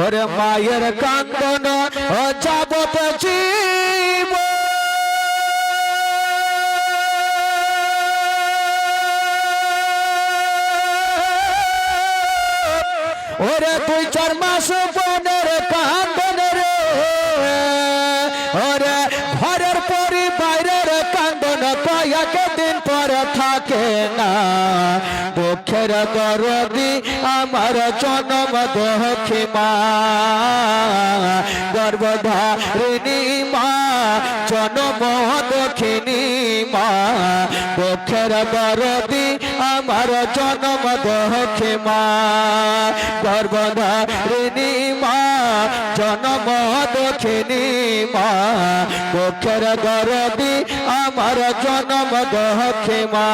ওরে মায়ের কান্দন যাবত জীব ওরে 2-4 মাস বোনের কান্দন রে ওরে ঘরের পরি বাইরের কান্দন কয়েক দিন পর থাকে না দুঃখের দরদি আমার জনম দুঃখী মা গর্ভধারিণী মা জনম দুঃখিনী মা দুঃখের দরদি আমার জনম দুঃখী মা গর্ভধারিণী মা জনম দুঃখিনী মা দুঃখের দরদি আমার জনম দুঃখী মা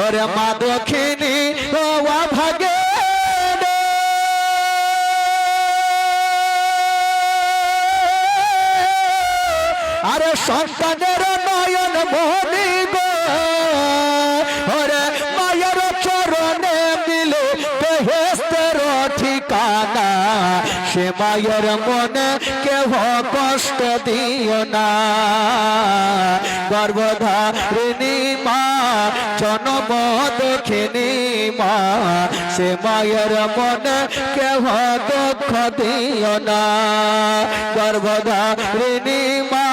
ওরে মা দুঃখিনী ও ভাগে আরে সন্তানের নয়ন মনি গো ওরে মায়ের চরণে মিলে বেহেশতের ঠিকানা সে মায়ের মনে কেহ কষ্ট দিও না গর্ভধারিণী মা জনম দুঃখিনী মা সে মায়ের মনে কেহ দুঃখ দিও না গর্ভধারিণী মা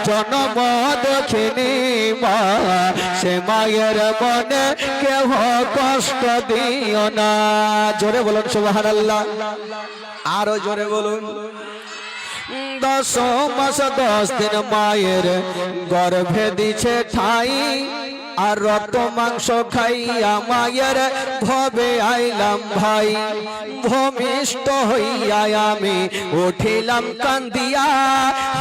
জনম দুঃখিনী মা সে মায়ের মনে কেহ কষ্ট দিও না জোরে বলুন সুবহানাল্লাহ আরো জোরে বলুন 10 মাস 10 দিন মায়ের গর্ভে দিছে ঠাই আর রক্ত মাংস খাইয়া মায়ের ভবে আইলাম ভাই ভূমিষ্ঠ হইয়া আমি উঠিলাম কান্দিয়া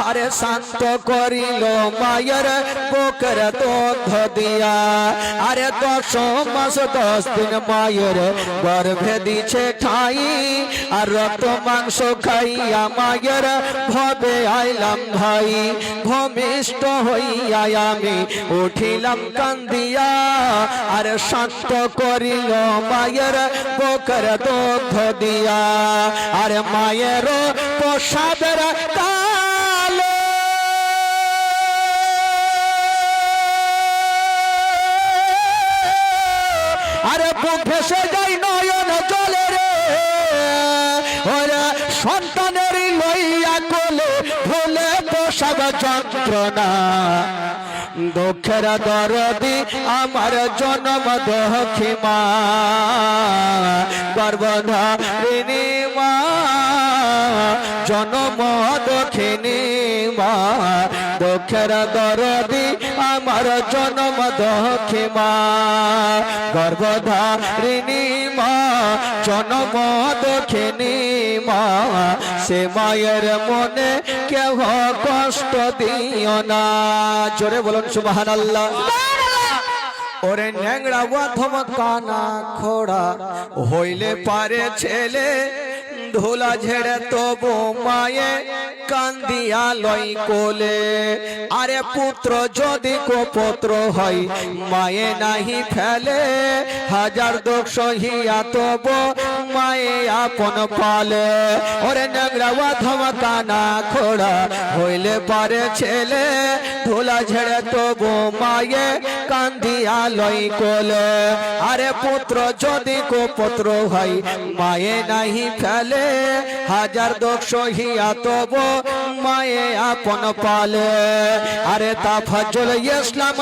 আরে শান্ত করিল মায়ের বুকের দুধ দিয়া আরে 10 মাস 10 দিন মায়ের গর্ভে দিছে ঠাই আর রক্ত মাংস খাইয়া মায়ের ভবে আইলাম ভাই ভূমিষ্ঠ হইয়া আমি উঠিলাম দিয়া আর শান্ত করিল মায়ের বুকের দুধ দিয়া আর মায়ের প্রসাদের কালে আরে বুক ভেসে যায় নয়ন জলে রে ওরে সন্তানের লইয়া কোলে ভুলে প্রসব যন্ত্রণা দুঃখের দরদি আমার জনম দুঃখী মা গর্ভধারিণী মা জনম দুঃখিনী মা দুঃখের দরদি আমার জনম দুঃখী মা গর্ভধারিণী মা জনম দুঃখিনী মা সে মায়ের মনে কেহ কষ্ট দিও না জোরে বলুন সুবহানাল্লাহ ওরে ন্যাংরা অধম কানা খোড়া হইলে পারে ছেলে ধুলা ঝেড়ে তবু মায়ে কান্দিয়া লই কোলে আরে পুত্র যদি কুপুত্র হয় মায়ে নাহি ফেলে হাজার দুঃখ সহিয়া তবু মায়ে আপন পালে ওরে ন্যাংরা অধম কানা খোড়া হইলে পারে ছেলে ধুলা ঝেড়ে তবু মায়ে কান্দিয়া লই কোলে আরে পুত্র যদি কুপুত্র হয় মায়ে নাহি ফেলে হাজার দুঃখ সহিয়া তবু মায়ে আপন পালে আরে তাফাজ্জুল ইসলাম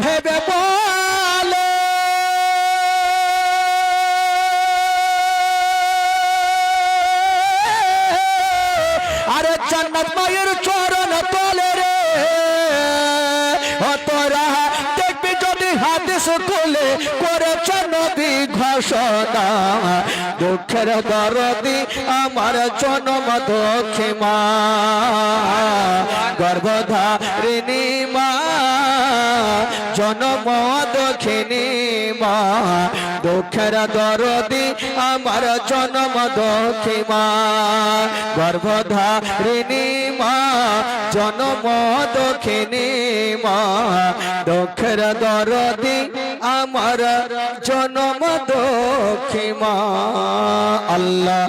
ভেবে বলে আরে জান্নাত মায়ের চরণ তলে রে তোরা দেখবি যদি হাদিস খুলে করেছে নবী ঘোষণা দুঃখের দরদি আমার জনম দুঃখী মা গর্ভধারিণী মা জনম দক্ষিণী মা দুঃখের দরদি আমার জনম দক্ষী মা গর্ভধারিণী মা জনম দক্ষিণী মা দুঃখের দরদি আমার জনম দক্ষী মা আল্লাহ